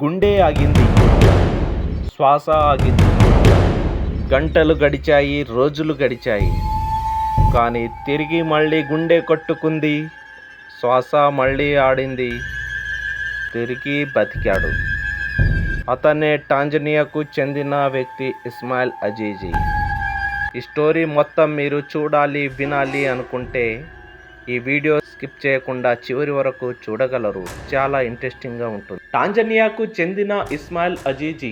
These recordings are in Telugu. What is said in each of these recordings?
గుండె ఆగింది. శ్వాస ఆగింది. గంటలు గడిచాయి, రోజులు గడిచాయి. కానీ తిరిగి మళ్ళీ గుండె కొట్టుకుంది. శ్వాస మళ్ళీ ఆడింది. తిరిగి బతికాడు. అతనే టాంజానియాకు చెందిన వ్యక్తి ఇస్మాయిల్ అజీజీ. ఈ స్టోరీ మొత్తం మీరు చూడాలి, వినాలి అనుకుంటే ఈ వీడియో స్కిప్ చేయకుండా చివరి వరకు చూడగలరు. చాలా ఇంట్రెస్టింగ్గా ఉంటుంది. టాంజానియాకు చెందిన ఇస్మాయిల్ అజీజీ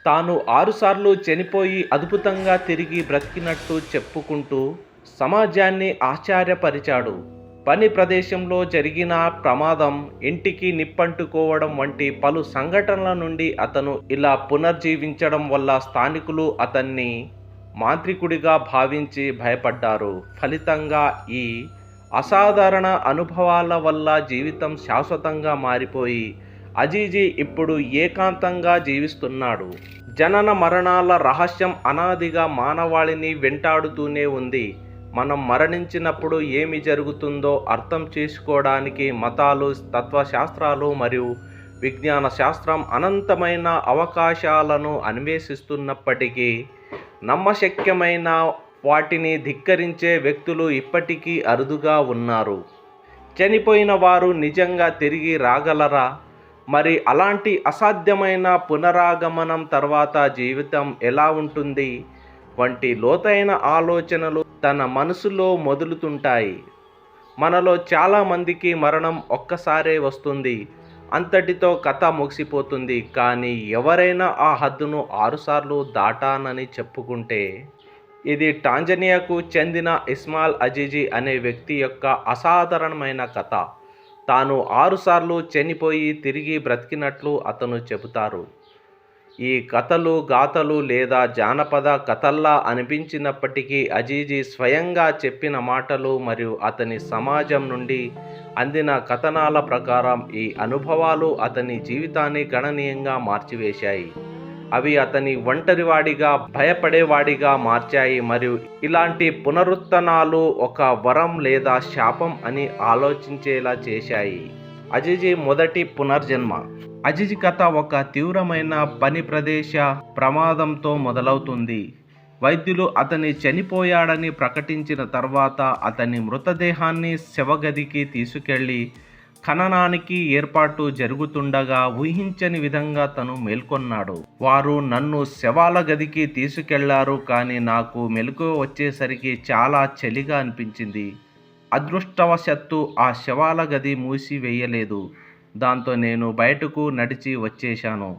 తాను 6 సార్లు చనిపోయి అద్భుతంగా తిరిగి బ్రతికినట్టు చెప్పుకుంటూ సమాజాన్ని ఆశ్చర్యపరిచాడు. పని ప్రదేశంలో జరిగిన ప్రమాదం, ఇంటికి నిప్పంటుకోవడం వంటి పలు సంఘటనల నుండి అతను ఇలా పునర్జీవించడం వల్ల స్థానికులు అతన్ని మాంత్రికుడిగా భావించి భయపడ్డారు. ఫలితంగా ఈ అసాధారణ అనుభవాల వల్ల జీవితం శాశ్వతంగా మారిపోయి అజీజీ ఇప్పుడు ఏకాంతంగా జీవిస్తున్నాడు. జనన మరణాల రహస్యం అనాదిగా మానవాళిని వెంటాడుతూనే ఉంది. మనం మరణించినప్పుడు ఏమి జరుగుతుందో అర్థం చేసుకోవడానికి మతాలు, తత్వశాస్త్రాలు మరియు విజ్ఞాన శాస్త్రం అనంతమైన అవకాశాలను అన్వేషిస్తున్నప్పటికీ నమ్మశక్యమైన వాటిని ధిక్కరించే వ్యక్తులు ఇప్పటికీ అరుదుగా ఉన్నారు. చనిపోయిన వారు నిజంగా తిరిగి రాగలరా? మరి అలాంటి అసాధ్యమైన పునరాగమనం తర్వాత జీవితం ఎలా ఉంటుంది వంటి లోతైన ఆలోచనలు తన మనసులో మొదలుతుంటాయి. మనలో చాలామందికి మరణం ఒక్కసారే వస్తుంది, అంతటితో కథ ముగిసిపోతుంది. కానీ ఎవరైనా ఆ హద్దును 6 సార్లు దాటానని చెప్పుకుంటే ఇది టాంజానియాకు చెందిన ఇస్మాయిల్ అజీజీ అనే వ్యక్తి యొక్క అసాధారణమైన కథ. తాను 6 సార్లు చనిపోయి తిరిగి బ్రతికినట్లు అతను చెబుతారు. ఈ కథలు గాథలు లేదా జానపద కథల్లా అనిపించినప్పటికీ అజీజీ స్వయంగా చెప్పిన మాటలు మరియు అతని సమాజం నుండి అందిన కథనాల ప్రకారం ఈ అనుభవాలు అతని జీవితాన్ని గణనీయంగా మార్చివేశాయి. అవి అతని ఒంటరివాడిగా, భయపడేవాడిగా మార్చాయి మరియు ఇలాంటి పునరుత్థానాలు ఒక వరం లేదా శాపం అని ఆలోచించేలా చేశాయి. అజీజీ మొదటి పునర్జన్మ. అజీజీ కథ ఒక తీవ్రమైన పని ప్రదేశ ప్రమాదంతో మొదలవుతుంది. వైద్యులు అతని చనిపోయాడని ప్రకటించిన తర్వాత అతని మృతదేహాన్ని శవగదికి తీసుకెళ్లి ఖననానికి ఏర్పాటు జరుగుతుండగా ఊహించని విధంగా తను మేల్కొన్నాడు. వారు నన్ను శవాల గదికి తీసుకెళ్లారు, కానీ నాకు మెలకువ వచ్చేసరికి చాలా చలిగా అనిపించింది. అదృష్టవశాత్తు ఆ శవాల గది మూసివేయలేదు. దాంతో నేను బయటకు నడిచి వచ్చేశాను.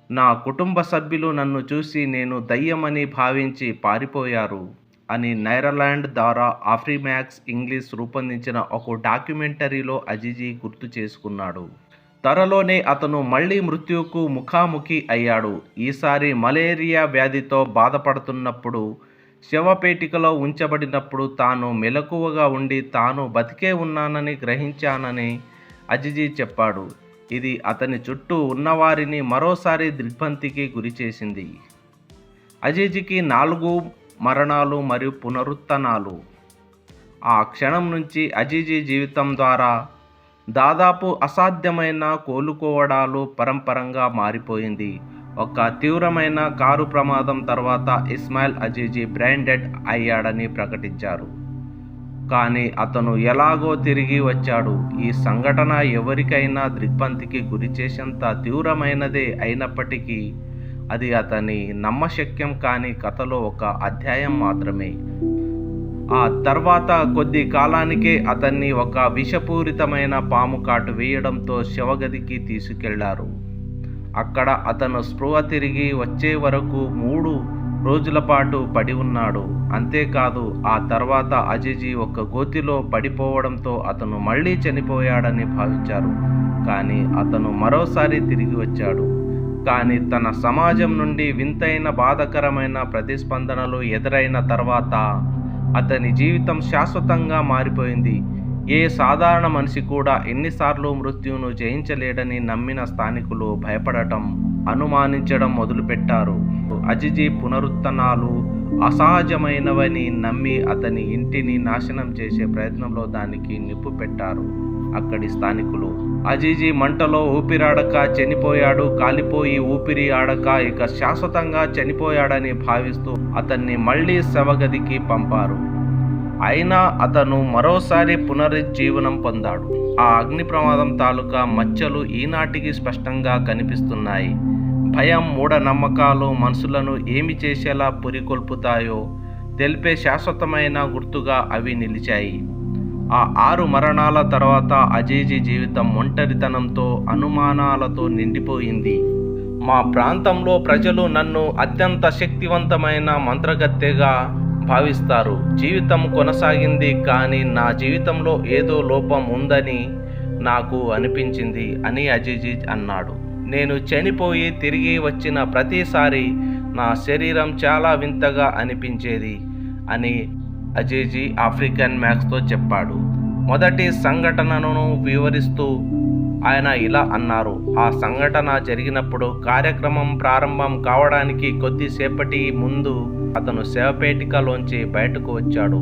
నా కుటుంబ సభ్యులు నన్ను చూసి నేను దయ్యమని భావించి పారిపోయారు అని నెదర్లాండ్ ద్వారా ఆఫ్రిమాక్స్ ఇంగ్లీష్ రూపొందించిన ఒక డాక్యుమెంటరీలో అజీజీ గుర్తు చేసుకున్నాడు. త్వరలోనే అతను మళ్ళీ మృత్యువుకు ముఖాముఖి అయ్యాడు. ఈసారి మలేరియా వ్యాధితో బాధపడుతున్నప్పుడు శవపేటికలో ఉంచబడినప్పుడు తాను మెలకువగా ఉండి తాను బతికే ఉన్నానని గ్రహించానని అజీజీ చెప్పాడు. ఇది అతని చుట్టూ ఉన్నవారిని మరోసారి దిగ్భ్రాంతికి గురిచేసింది. అజీజీకి 4 మరణాలు మరియు పునరుత్థానాలు. ఆ క్షణం నుంచి అజీజీ జీవితం ద్వారా దాదాపు అసాధ్యమైన కోలుకోవడాలు పరంపరంగా మారిపోయింది. ఒక తీవ్రమైన కారు ప్రమాదం తర్వాత ఇస్మాయిల్ అజీజీ బ్రెయిన్ డెడ్ అయ్యాడని ప్రకటించారు. కానీ అతను ఎలాగో తిరిగి వచ్చాడు. ఈ సంఘటన ఎవరికైనా దిగ్భ్రాంతికి గురిచేసేంత తీవ్రమైనదే అయినప్పటికీ అది అతని నమ్మశక్యం కాని కథలో ఒక అధ్యాయం మాత్రమే. ఆ తర్వాత కొద్ది కాలానికే అతన్ని ఒక విషపూరితమైన పాము కాటు వేయడంతో శవగదికి తీసుకెళ్లారు. అక్కడ అతను స్పృహ తిరిగి వచ్చే వరకు 3 రోజుల పాటు పడి ఉన్నాడు. అంతేకాదు, ఆ తర్వాత అజీజీ ఒక గోతిలో పడిపోవడంతో అతను మళ్ళీ చనిపోయాడని భావించారు. కానీ అతను మరోసారి తిరిగి వచ్చాడు. కానీ తన సమాజం నుండి వింతైన బాధాకరమైన ప్రతిస్పందనలు ఎదురైన తర్వాత అతని జీవితం శాశ్వతంగా మారిపోయింది. ఏ సాధారణ మనిషి కూడా ఎన్నిసార్లు మృత్యువును జయించలేడని నమ్మిన స్థానికులు భయపడటం అనుమానించడం మొదలుపెట్టారు. అజీజీ పునరుత్థానాలు అసహజమైనవని నమ్మి అతని ఇంటిని నాశనం చేసే ప్రయత్నంలో దానికి నిప్పు పెట్టారు అక్కడి స్థానికులు. అజీజీ మంటలో ఊపిరాడక చనిపోయాడు. కాలిపోయి ఊపిరి ఆడక ఇక శాశ్వతంగా చనిపోయాడని భావిస్తూ అతన్ని మళ్ళీ శవగదికి పంపారు. అయినా అతను మరోసారి పునరుజ్జీవనం పొందాడు. ఆ అగ్ని ప్రమాదం తాలూకా మచ్చలు ఈనాటికి స్పష్టంగా కనిపిస్తున్నాయి. భయం, మూఢనమ్మకాలు మనసులను ఏమి చేసేలా పురికొల్పుతాయో తెలిపే శాశ్వతమైన గుర్తుగా అవి నిలిచాయి. ఆ 6 మరణాల తర్వాత అజీజీ జీవితం ఒంటరితనంతో, అనుమానాలతో నిండిపోయింది. మా ప్రాంతంలో ప్రజలు నన్ను అత్యంత శక్తివంతమైన మంత్రగత్తెగా భావిస్తారు. జీవితం కొనసాగింది, కానీ నా జీవితంలో ఏదో లోపం ఉందని నాకు అనిపించింది అని అజీజీ అన్నాడు. నేను చనిపోయి తిరిగి వచ్చిన ప్రతిసారి నా శరీరం చాలా వింతగా అనిపించేది అని అజీజీ ఆఫ్రికన్ మ్యాక్స్తో చెప్పాడు. మొదటి సంఘటనను వివరిస్తూ ఆయన ఇలా అన్నారు. ఆ సంఘటన జరిగినప్పుడు కార్యక్రమం ప్రారంభం కావడానికి కొద్దిసేపటి ముందు అతను శవపేటికలోంచి బయటకు వచ్చాడు.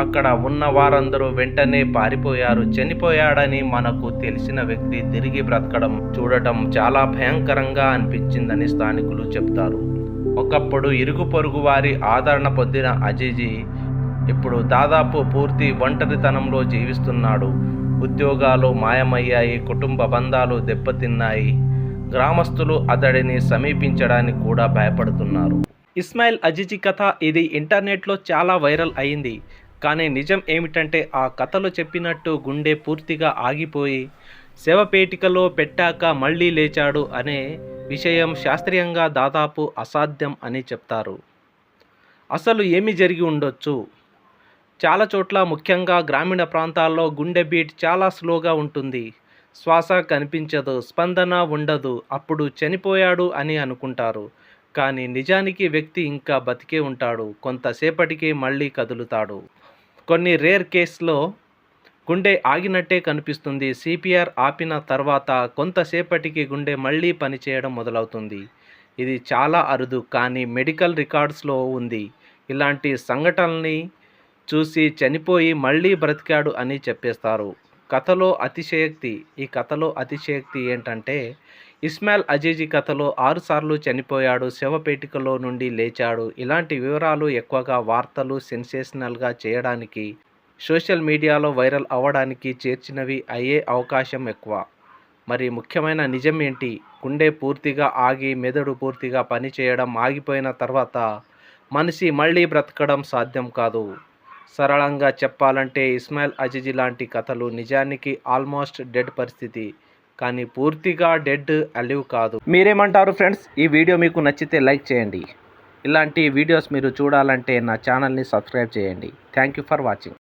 అక్కడ ఉన్న వారందరూ వెంటనే పారిపోయారు. చనిపోయాడని మనకు తెలిసిన వ్యక్తి తిరిగి బ్రతకడం చూడటం చాలా భయంకరంగా అనిపించిందని స్థానికులు చెప్తారు. ఒకప్పుడు ఇరుగు పొరుగు వారి ఆదరణ పొందిన అజీజీ ఇప్పుడు దాదాపు పూర్తి ఒంటరితనంలో జీవిస్తున్నాడు. ఉద్యోగాలు మాయమయ్యాయి, కుటుంబ బంధాలు దెబ్బతిన్నాయి. గ్రామస్తులు అతడిని సమీపించడానికి కూడా భయపడుతున్నారు. ఇస్మాయిల్ అజీజీ కథ ఇది ఇంటర్నెట్లో చాలా వైరల్ అయింది. కానీ నిజం ఏమిటంటే ఆ కథలో చెప్పినట్టు గుండె పూర్తిగా ఆగిపోయి శవపేటికలో పెట్టాక మళ్ళీ లేచాడు అనే విషయం శాస్త్రీయంగా దాదాపు అసాధ్యం అని చెప్తారు. అసలు ఏమి జరిగి ఉండొచ్చు? చాలా చోట్ల, ముఖ్యంగా గ్రామీణ ప్రాంతాల్లో గుండె బీట్ చాలా స్లోగా ఉంటుంది. శ్వాస కనిపించదు, స్పందన ఉండదు. అప్పుడు చనిపోయాడు అని అనుకుంటారు. కానీ నిజానికి వ్యక్తి ఇంకా బతికే ఉంటాడు. కొంతసేపటికి మళ్ళీ కదులుతాడు. కొన్ని రేర్ కేసులో గుండె ఆగినట్టే కనిపిస్తుంది. సిపిఆర్ ఆపిన తర్వాత కొంతసేపటికి గుండె మళ్ళీ పనిచేయడం మొదలవుతుంది. ఇది చాలా అరుదు, కానీ మెడికల్ రికార్డ్స్లో ఉంది. ఇలాంటి సంఘటనల్ని చూసి చనిపోయి మళ్ళీ బ్రతికాడు అని చెప్పేస్తారు. ఈ కథలో అతిశయోక్తి ఏంటంటే ఇస్మాయిల్ అజీజీ కథలో 6 సార్లు చనిపోయాడు, శవపేటికలో నుండి లేచాడు. ఇలాంటి వివరాలు ఎక్కువగా వార్తలు సెన్సేషనల్గా చేయడానికి, సోషల్ మీడియాలో వైరల్ అవ్వడానికి చేర్చినవి అయ్యే అవకాశం ఎక్కువ. మరి ముఖ్యమైన నిజం ఏంటి? గుండె పూర్తిగా ఆగి మెదడు పూర్తిగా పనిచేయడం ఆగిపోయిన తర్వాత మనిషి మళ్ళీ బ్రతకడం సాధ్యం కాదు. సరళంగా చెప్పాలంటే ఇస్మాయిల్ అజీజీ లాంటి కథలు నిజానికి ఆల్మోస్ట్ డెడ్ పరిస్థితి, కానీ పూర్తిగా డెడ్ అలివ్ కాదు. మీరేమంటారు ఫ్రెండ్స్? ఈ వీడియో మీకు నచ్చితే లైక్ చేయండి. ఇలాంటి వీడియోస్ మీరు చూడాలంటే నా ఛానల్ని సబ్స్క్రైబ్ చేయండి. Thank you for watching.